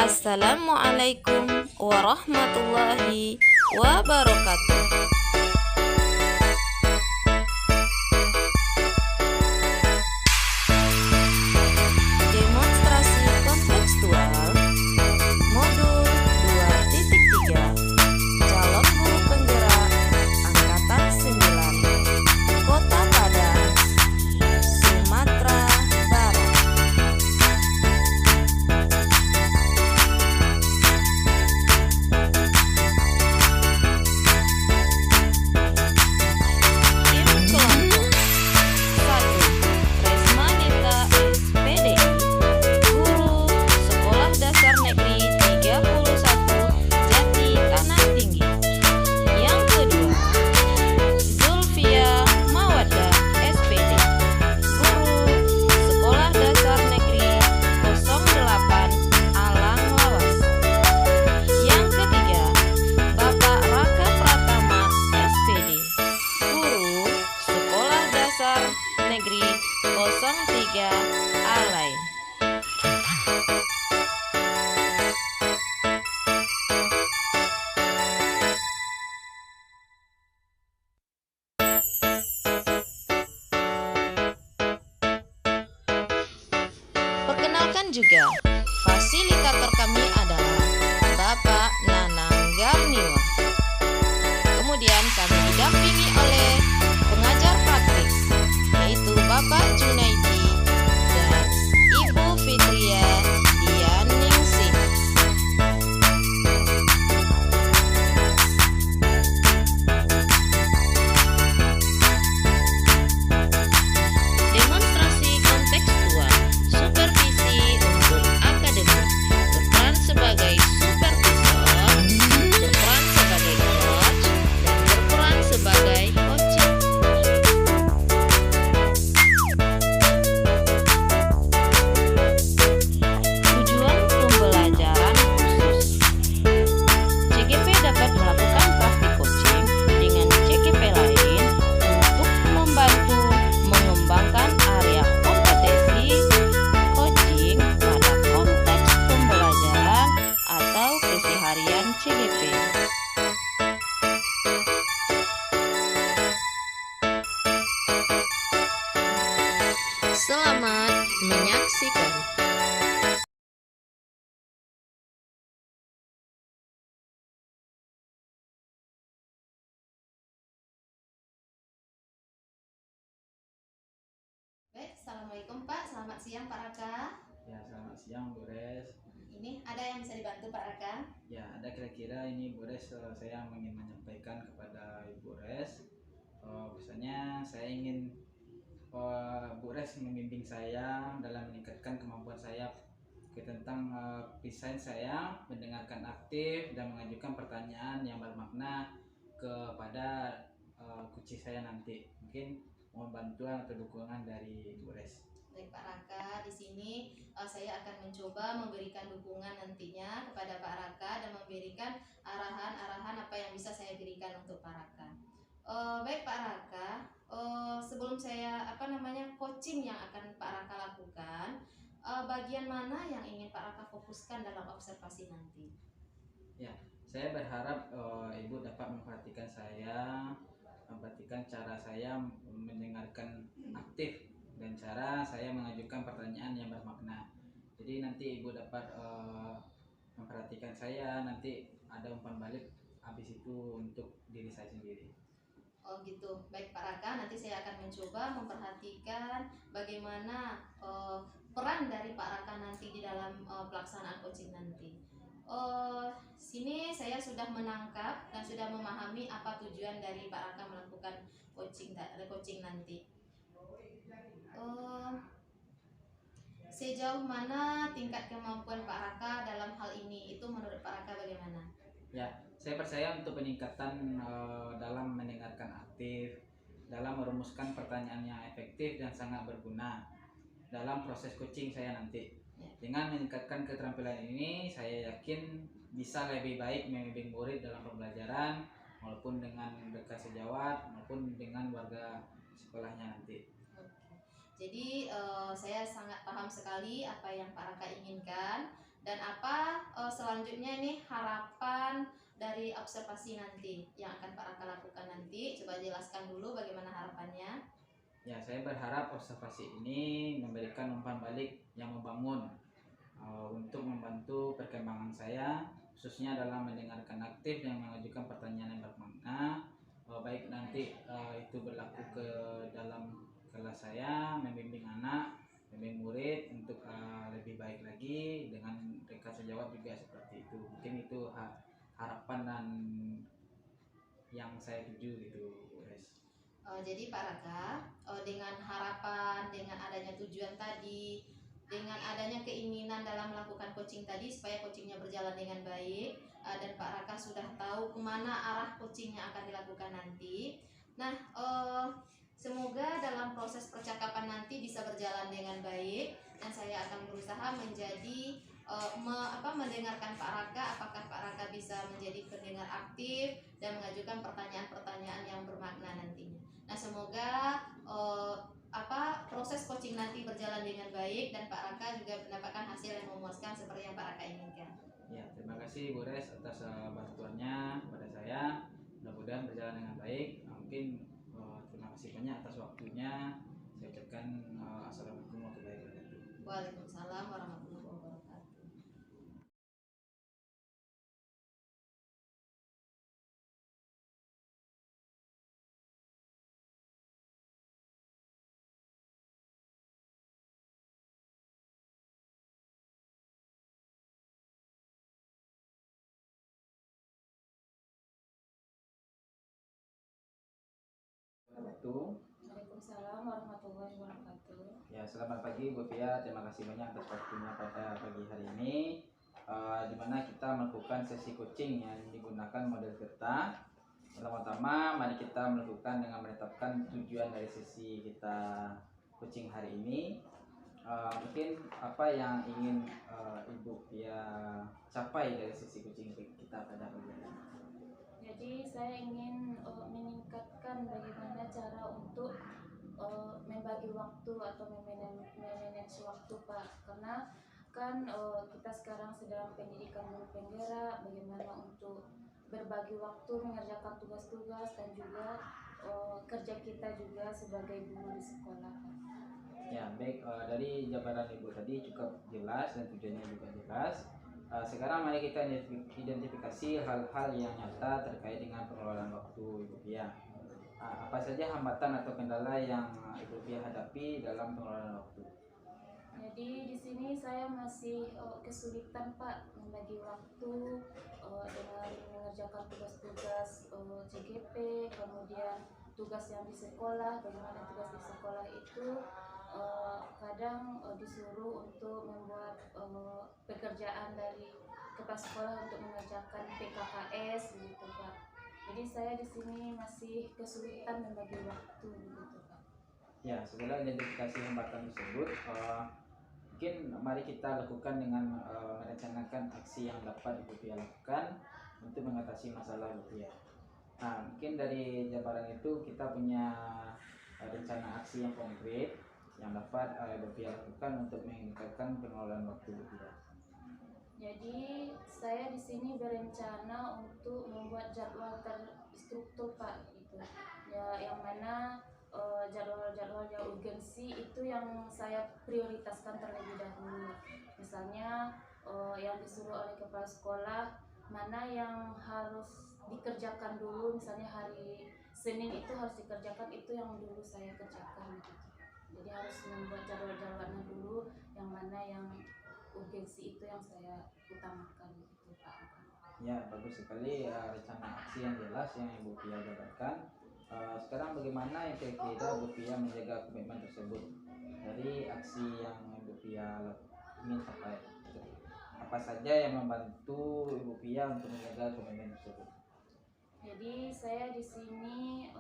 Assalamualaikum warahmatullahi wabarakatuh. Demonstrasi kontekstual modul 2.3 calon guru penggerak angkatan 9 Kota Padang, Sumatera Barat. Tim kelompok 1. Resmanita SPDI, Guru Sekolah Dasar Negeri 31 Jati Tanah Tinggi. Yang kedua, Zulfia Mawaddah SPD, Guru Sekolah Dasar Negeri 08 Alang Lawas. Yang ketiga, Bapak Raka Pratama SPD, Guru Sekolah Dasar Negeri 03 Alai. Perkenalkan juga, fasilitator kami adalah Bapak Nanang Garniwa. Kemudian kami didampingi oleh pengajar praktik, yaitu Bapak Junaidi dan Ibu Fitria Dianingsih. Demonstrasi kontekstual, supervisi untuk akademik, berperan sebagai supervisor, berperan sebagai coach, dan berperan sebagai coaching. Tujuan pembelajaran khusus. CGP dapat melakukan praktik coaching dengan CGP lain untuk membantu mengembangkan area kompetensi coaching pada konteks pembelajaran atau keseharian CGP. Selamat menyaksikan. Baik, Assalamualaikum Pak, selamat siang Pak Raka. Ya, selamat siang Bu Res. Ini ada yang bisa dibantu Pak Raka? Ya, ada kira-kira ini Bu Res, saya ingin menyampaikan kepada Ibu Res. Misalnya saya ingin Bu Res membimbing saya dalam meningkatkan kemampuan saya tentang desain saya, mendengarkan aktif dan mengajukan pertanyaan yang bermakna kepada coach saya nanti. Mungkin mohon bantuan atau dukungan dari Bu Res. Baik Pak Raka, di sini saya akan mencoba memberikan dukungan nantinya kepada Pak Raka dan memberikan arahan-arahan apa yang bisa saya berikan untuk Pak Raka. Baik Pak Raka, sebelum saya coaching yang akan Pak Raka lakukan, bagian mana yang ingin Pak Raka fokuskan dalam observasi nanti? Ya, saya berharap Ibu dapat memperhatikan saya, memperhatikan cara saya mendengarkan aktif dan cara saya mengajukan pertanyaan yang bermakna. Jadi nanti Ibu dapat memperhatikan saya, nanti ada umpan balik habis itu untuk diri saya sendiri. Oh gitu, baik Pak Raka, nanti saya akan mencoba memperhatikan bagaimana peran dari Pak Raka nanti di dalam pelaksanaan coaching nanti. Sini saya sudah menangkap dan sudah memahami apa tujuan dari Pak Raka melakukan coaching nanti. Sejauh mana tingkat kemampuan Pak Raka dalam hal ini, itu menurut Pak Raka bagaimana? Ya, saya percaya untuk peningkatan dalam mendengarkan aktif, dalam merumuskan pertanyaan yang efektif dan sangat berguna dalam proses coaching saya nanti. Dengan meningkatkan keterampilan ini, saya yakin bisa lebih baik membimbing murid dalam pembelajaran maupun dengan dekat sejawat maupun dengan warga sekolahnya nanti. Jadi saya sangat paham sekali apa yang Pak Raka inginkan dan apa selanjutnya ini harapan dari observasi nanti yang akan Pak Raka lakukan nanti. Coba jelaskan dulu bagaimana harapannya. Ya, saya berharap observasi ini memberikan umpan balik yang membangun untuk membantu perkembangan saya, khususnya dalam mendengarkan aktif dan mengajukan pertanyaan yang bermakna, baik nanti itu berlaku ke dalam kelas saya, membimbing anak, membimbing murid untuk lebih baik lagi dengan mereka sejawab juga seperti itu. Mungkin itu harapan dan yang saya tuju gitu, guys. Jadi Pak Raka, dengan harapan, dengan adanya tujuan tadi, dengan adanya keinginan dalam melakukan coaching tadi supaya coachingnya berjalan dengan baik, dan Pak Raka sudah tahu kemana arah coachingnya akan dilakukan nanti. Nah, semoga dalam proses percakapan nanti bisa berjalan dengan baik, dan saya akan berusaha menjadi mendengarkan Pak Raka, apakah Pak Raka bisa menjadi pendengar aktif dan mengajukan pertanyaan-pertanyaan yang bermakna nantinya. Nah, semoga proses coaching nanti berjalan dengan baik dan Pak Raka juga mendapatkan hasil yang memuaskan seperti yang Pak Raka inginkan. Ya, terima kasih Bu Res atas bantuannya kepada saya. Mudah-mudahan berjalan dengan baik. Mungkin terima kasih banyak atas waktunya. Saya ucapkan assalamualaikum warahmatullahi wabarakatuh. Waalaikumsalam warahmatullahi wabarakatuh. Waalaikumsalam warahmatullahi wabarakatuh. Ya, selamat pagi Bu Fia. Terima kasih banyak atas waktunya pada pagi hari ini. Di mana kita melakukan sesi coaching yang digunakan model Verta. Pertama-tama, mari kita melakukan dengan menetapkan tujuan dari sesi kita coaching hari ini. Mungkin apa yang ingin Ibu Fia capai dari sesi coaching kita pada pagi hari ini? Jadi saya ingin meningkatkan bagaimana cara untuk membagi waktu atau memanage waktu Pak, karena kan kita sekarang sedang pendidikan guru penggerak, bagaimana untuk berbagi waktu mengerjakan tugas-tugas dan juga kerja kita juga sebagai guru di sekolah Pak. Ya, baik, dari jabaran Ibu tadi cukup jelas dan tujuannya juga jelas. Sekarang mari kita identifikasi hal-hal yang nyata terkait dengan pengelolaan waktu Ibu Fia. Apa saja hambatan atau kendala yang Ibu Fia hadapi dalam pengelolaan waktu? Jadi di sini saya masih kesulitan Pak membagi waktu dengan mengerjakan tugas-tugas CGP, kemudian tugas yang di sekolah. Bagaimana tugas di sekolah itu kadang disuruh untuk membuat pekerjaan dari kepala sekolah untuk mengerjakan PKKS gitu Pak. Jadi saya di sini masih kesulitan membagi waktu gitu Pak. Ya, setelah identifikasi hambatan tersebut, mungkin mari kita lakukan dengan merencanakan aksi yang dapat Ibu Fia lakukan untuk mengatasi masalah Ibu Fia. Nah, mungkin dari jabaran itu kita punya rencana aksi yang konkret yang dapat Ibu Fia lakukan untuk meningkatkan pengelolaan waktu Ibu Fia. Jadi saya di sini berencana untuk membuat jadwal terstruktur Pak, gitu. Ya, yang mana jadwal-jadwal yang urgensi itu yang saya prioritaskan terlebih dahulu. Misalnya yang disuruh oleh kepala sekolah, mana yang harus dikerjakan dulu, misalnya hari Senin itu harus dikerjakan, itu yang dulu saya kerjakan gitu. Jadi harus membuat jadwal-jadwalnya dulu, yang mana yang urgensi itu yang saya utamakan gitu Pak. Ya, bagus sekali rencana aksi yang jelas yang Ibu Fia jabarkan. Sekarang bagaimana yang kira-kira Ibu Fia menjaga komitmen tersebut dari aksi yang Ibu Fia ingin capai? Apa saja yang membantu Ibu Fia untuk menjaga komitmen tersebut? Jadi saya di sini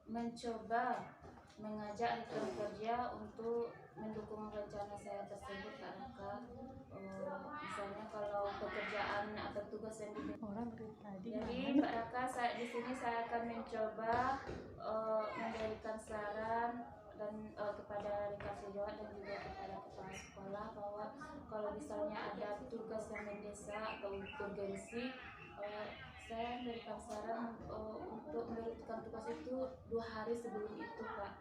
mencoba mengajak rekan kerja untuk mendukung rencana saya tersebut Kak. Misalnya kalau pekerjaan atau tugas yang jadi Pak Raka, di sini saya akan mencoba memberikan saran dan kepada rekan sejawat dan juga kepada kepala sekolah bahwa kalau misalnya ada tugas yang mendesak atau urgensi, saya memberikan saran untuk memberikan tugas itu 2 hari sebelum itu Pak,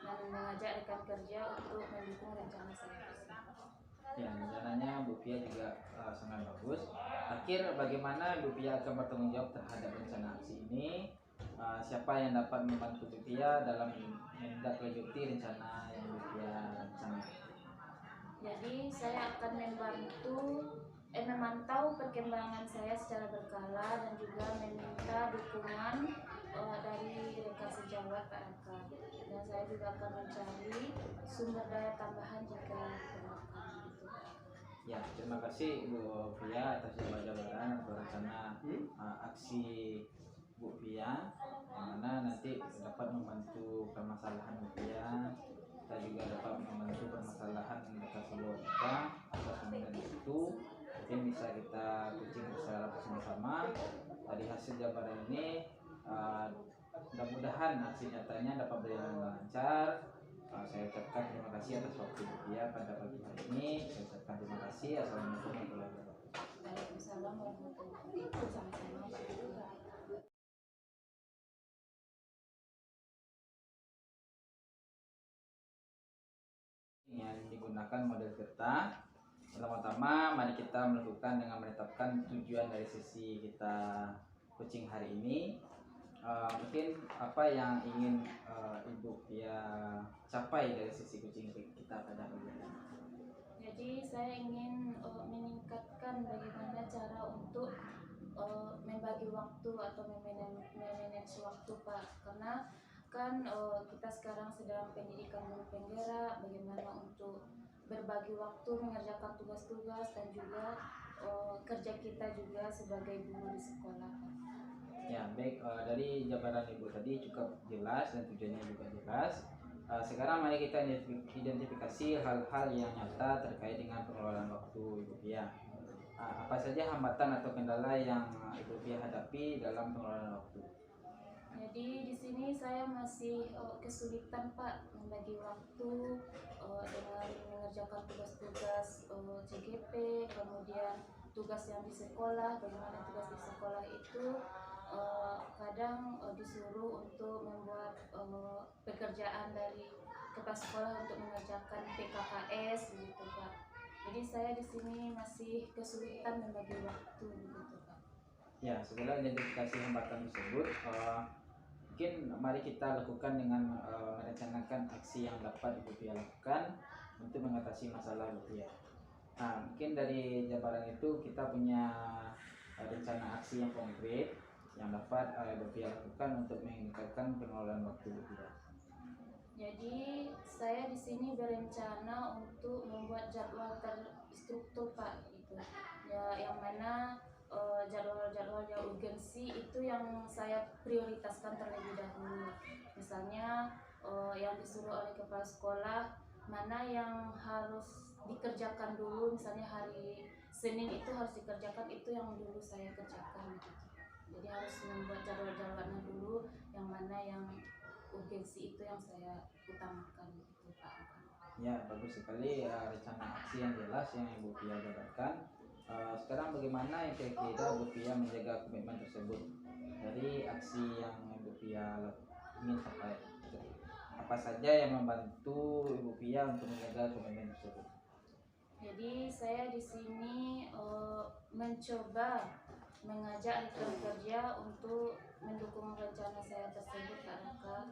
dan mengajak rekan kerja untuk mendukung rencana saya tersebut. Ya, rencananya Bu Pia juga sangat bagus. Akhir, bagaimana Bu Pia akan bertanggung jawab terhadap rencana aksi ini? Siapa yang dapat membantu Bu Pia dalam menindaklanjuti rencana yang Bu Pia rencanakan? Jadi saya akan memantau perkembangan saya secara berkala dan juga meminta dukungan dari rekan sejawat Pak Raka, dan saya juga akan mencari sumber daya tambahan jika diperlukan gitu. Ya, terima kasih Bu Pia atas jabaran atau rencana aksi Bu Pia, yang mana nanti dapat membantu permasalahan Bu Pia. Kita juga dapat membantu permasalahan rekan sejawat kita atas kemudian itu mungkin bisa kita kucing secara bersama-sama. Dari hasil jabaran ini mudah-mudahan aksi nyatanya dapat berjalan lancar. Saya ucapkan terima kasih atas waktu Bu Pia pada pagi hari ini. Saya ucapkan terima kasih. Assalamualaikum warahmatullahi wabarakatuh. Waalaikumsalam warahmatullahi wabarakatuh. Sama-sama Pak Ketua. Yang digunakan model kerta. Pertama-tama mari kita melakukan dengan menetapkan tujuan dari sesi kita coaching hari ini. Mungkin apa yang ingin Ibu Pia capai dari sesi coaching kita pada pagi hari ini? Jadi saya ingin meningkatkan bagaimana cara untuk membagi waktu atau memanage waktu Pak, karena kan kita sekarang sedang pendidikan guru penggerak, bagaimana untuk berbagi waktu mengerjakan tugas-tugas dan juga kerja kita juga sebagai guru di sekolah Pak. Ya, baik, dari jabaran Ibu tadi cukup jelas dan tujuannya juga jelas. Sekarang mari kita identifikasi hal-hal yang nyata terkait dengan pengelolaan waktu Ibu Pia. Apa saja hambatan atau kendala yang Ibu Pia hadapi dalam pengelolaan waktu? Jadi di sini saya masih kesulitan Pak membagi waktu dengan mengerjakan tugas-tugas CGP, kemudian tugas yang di sekolah. Bagaimana tugas di sekolah itu kadang disuruh untuk membuat pekerjaan dari kepala sekolah untuk mengerjakan PKKS gitu Pak. Jadi saya di sini masih kesulitan membagi waktu gitu Pak. Ya, setelah identifikasi hambatan tersebut, mungkin mari kita lakukan dengan merencanakan aksi yang dapat Ibu Pia lakukan untuk mengatasi masalah Ibu Pia. Nah, mungkin dari jabaran itu kita punya rencana aksi yang konkret yang dapat Ibu Pia lakukan untuk meningkatkan pengelolaan waktu Ibu Pia. Jadi saya di sini berencana untuk membuat jadwal terstruktur Pak, gitu. Ya, yang mana jadwal-jadwal yang urgensi itu yang saya prioritaskan terlebih dahulu. Misalnya yang disuruh oleh kepala sekolah, mana yang harus dikerjakan dulu, misalnya hari Senin itu harus dikerjakan, itu yang dulu saya kerjakan gitu. Jadi harus membuat jadwal-jadwalnya dulu, yang mana yang urgensi itu yang saya utamakan gitu Pak. Ya, bagus sekali rencana aksi yang jelas yang Ibu Pia jabarkan. Sekarang bagaimana yang kira-kira Ibu Pia menjaga komitmen tersebut dari aksi yang Ibu Pia ingin capai? Apa saja yang membantu Ibu Pia untuk menjaga komitmen tersebut? Jadi saya di sini mencoba mengajak rekan kerja untuk mendukung rencana saya tersebut Pak Raka.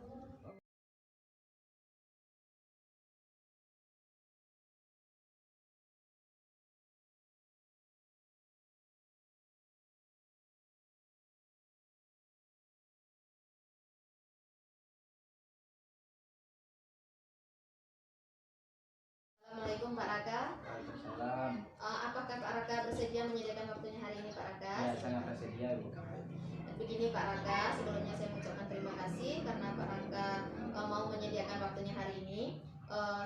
Assalamualaikum Pak Raka. Waalaikumsalam. Apakah Pak Raka bersedia menyediakan waktunya hari ini Pak Raka? Ya, sangat bersedia Bu. Begini Pak Raka, sebelumnya saya mengucapkan terima kasih karena Pak Raka mau menyediakan waktunya hari ini.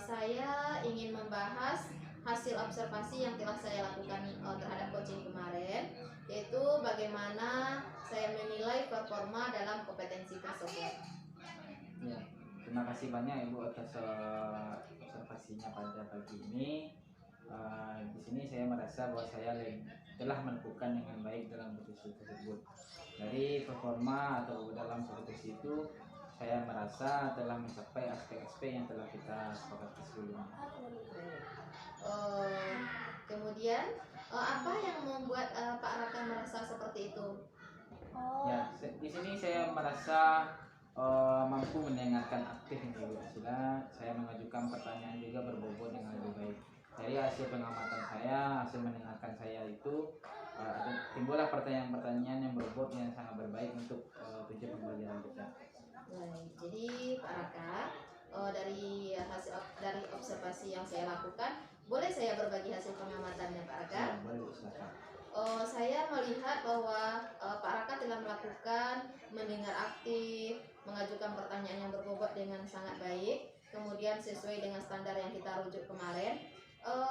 Saya ingin membahas hasil observasi yang telah saya lakukan terhadap coaching kemarin, yaitu bagaimana saya menilai performa dalam kompetensi tersebut. Ya, terima kasih banyak Ibu atas observasinya pada pagi ini. Di sini saya merasa bahwa saya telah melakukan dengan baik dalam kompetisi tersebut. Dari performa atau dalam kompetisi itu, saya merasa telah mencapai aspek-aspek yang telah kita sepakati sebelumnya. Kemudian apa yang membuat Pak Raka merasa seperti itu? Ya, di sini saya merasa mampu mendengarkan aktif Ibu. Saya mengajukan pertanyaan juga berbobot dengan lebih baik. Dari hasil pengamatan saya, hasil mendengarkan saya itu timbullah pertanyaan-pertanyaan yang berbobot yang sangat berbaik untuk tujuan pembelajaran kita. Baik, jadi Pak Raka, dari observasi yang saya lakukan, boleh saya berbagi hasil pengamatannya Pak Raka? Ya, boleh Bu, silakan. Saya melihat bahwa Pak Raka telah melakukan mendengar aktif, mengajukan pertanyaan yang berbobot dengan sangat baik, kemudian sesuai dengan standar yang kita rujuk kemarin.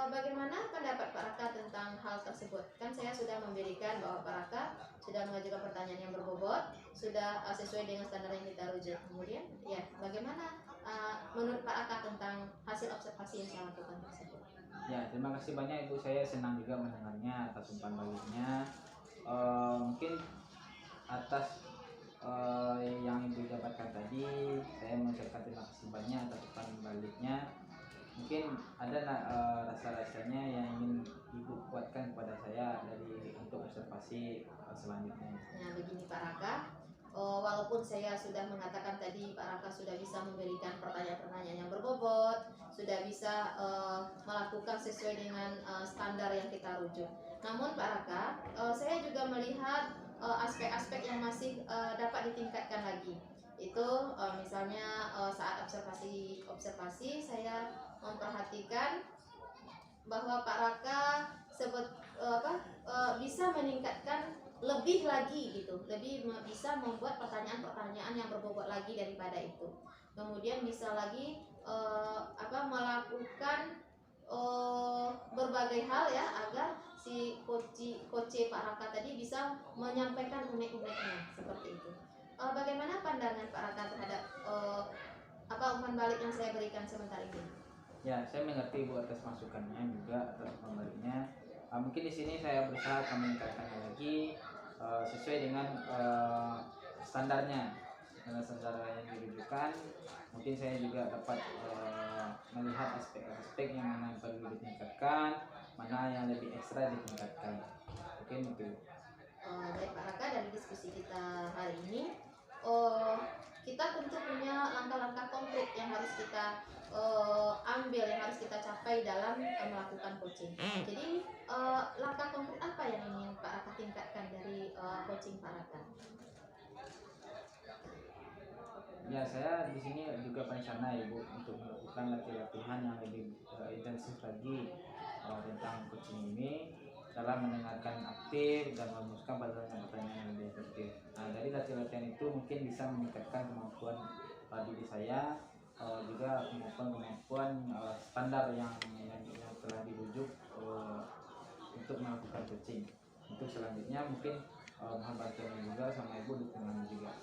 Bagaimana pendapat Pak Raka tentang hal tersebut? Kan saya sudah memberikan bahwa Pak Raka sudah mengajukan pertanyaan yang berbobot, sudah sesuai dengan standar yang kita rujuk. Kemudian, ya, bagaimana menurut Pak Raka tentang hasil observasi yang saya lakukan tersebut? Ya, terima kasih banyak Ibu. Saya senang juga mendengarnya atas umpan baliknya. Mungkin atas yang Ibu dapatkan tadi, saya mengucapkan terima kasih banyak atas umpan baliknya. Mungkin ada rasa-rasanya yang ingin Ibu kuatkan kepada saya untuk observasi selanjutnya. Nah, begini Pak Raka, walaupun saya sudah mengatakan tadi Pak Raka sudah bisa memberikan pertanyaan-pertanyaan yang berbobot, sudah bisa melakukan sesuai dengan standar yang kita rujuk. Namun Pak Raka, saya juga melihat aspek-aspek yang masih dapat ditingkatkan lagi. Itu misalnya saat observasi saya memperhatikan bahwa Pak Raka bisa meningkatkan lebih lagi gitu, lebih bisa membuat pertanyaan-pertanyaan yang berbobot lagi daripada itu. Kemudian bisa lagi melakukan berbagai hal ya agar si coach Pak Raka tadi bisa menyampaikan unek-uneknya seperti itu. Bagaimana pandangan Pak Raka terhadap umpan balik yang saya berikan sebentar ini? Ya, saya mengerti Bu atas masukannya juga atas umpan baliknya. Mungkin di sini saya berusaha akan meningkatkannya lagi sesuai dengan standarnya, dengan standar yang dirujukan. Mungkin saya juga dapat melihat aspek-aspek yang mana yang perlu ditingkatkan, mana yang lebih ekstra ditingkatkan. Mungkin itu. Baik Pak Raka, dari diskusi kita hari ini, kita tentu punya langkah-langkah konkret yang harus kita ambil, yang harus kita capai dalam melakukan coaching. Jadi langkah konkret apa yang ingin Pak Raka tingkatkan dari coaching Pak Raka? Ya, saya di sini juga berencana ya Bu untuk melakukan latihan yang lebih intensif lagi tentang coaching ini, dalam mendengarkan aktif dan merumuskan pertanyaan-pertanyaan yang lebih efektif. Nah, dari latihan itu mungkin bisa meningkatkan kemampuan diri saya, juga kemampuan standar yang telah dirujuk untuk melakukan coaching. Untuk selanjutnya mungkin mohon bantuan juga sama Ibu, dukungan juga.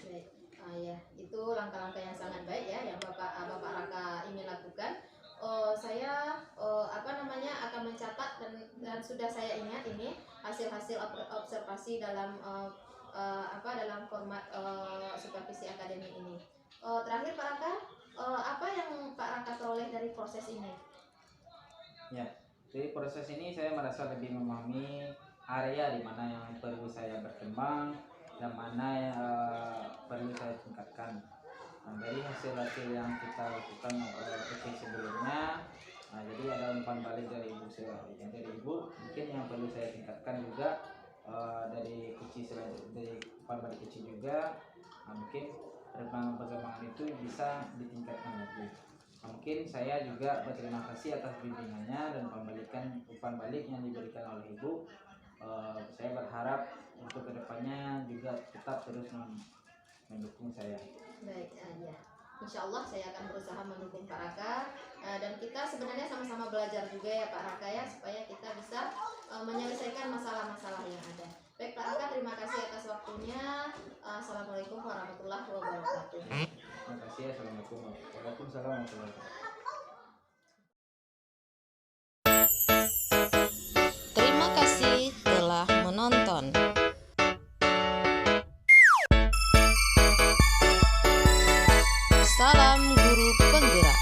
Baik. Ya, itu langkah-langkah yang sangat baik ya yang Bapak Raka ingin lakukan. Saya akan mencatat dan sudah saya ingat ini hasil-hasil observasi dalam dalam format supervisi akademik ini. Terakhir Pak Raka, apa yang Pak Raka peroleh dari proses ini? Ya, dari proses ini saya merasa lebih memahami area di mana yang perlu saya berkembang dan mana yang perlu saya tingkatkan. Dari hasil-hasil yang kita lakukan coaching sebelumnya, jadi ada umpan balik dari Ibu mungkin yang perlu saya tingkatkan juga dari coaching selanjutnya, dari umpan balik coaching juga mungkin perkembangan itu bisa ditingkatkan lagi. Mungkin saya juga berterima kasih atas bimbingannya dan umpan balik yang diberikan oleh Ibu. Saya berharap untuk kedepannya juga tetap terus mendukung saya. Baik, ya. Insya Allah saya akan berusaha mendukung Pak Raka, dan kita sebenarnya sama-sama belajar juga ya Pak Raka ya, supaya kita bisa menyelesaikan masalah-masalah yang ada. Baik Pak Raka, terima kasih atas waktunya. Assalamualaikum warahmatullahi wabarakatuh. Terima kasih. Assalamualaikum warahmatullahi wabarakatuh. Terima kasih telah menonton. Salam guru penggerak.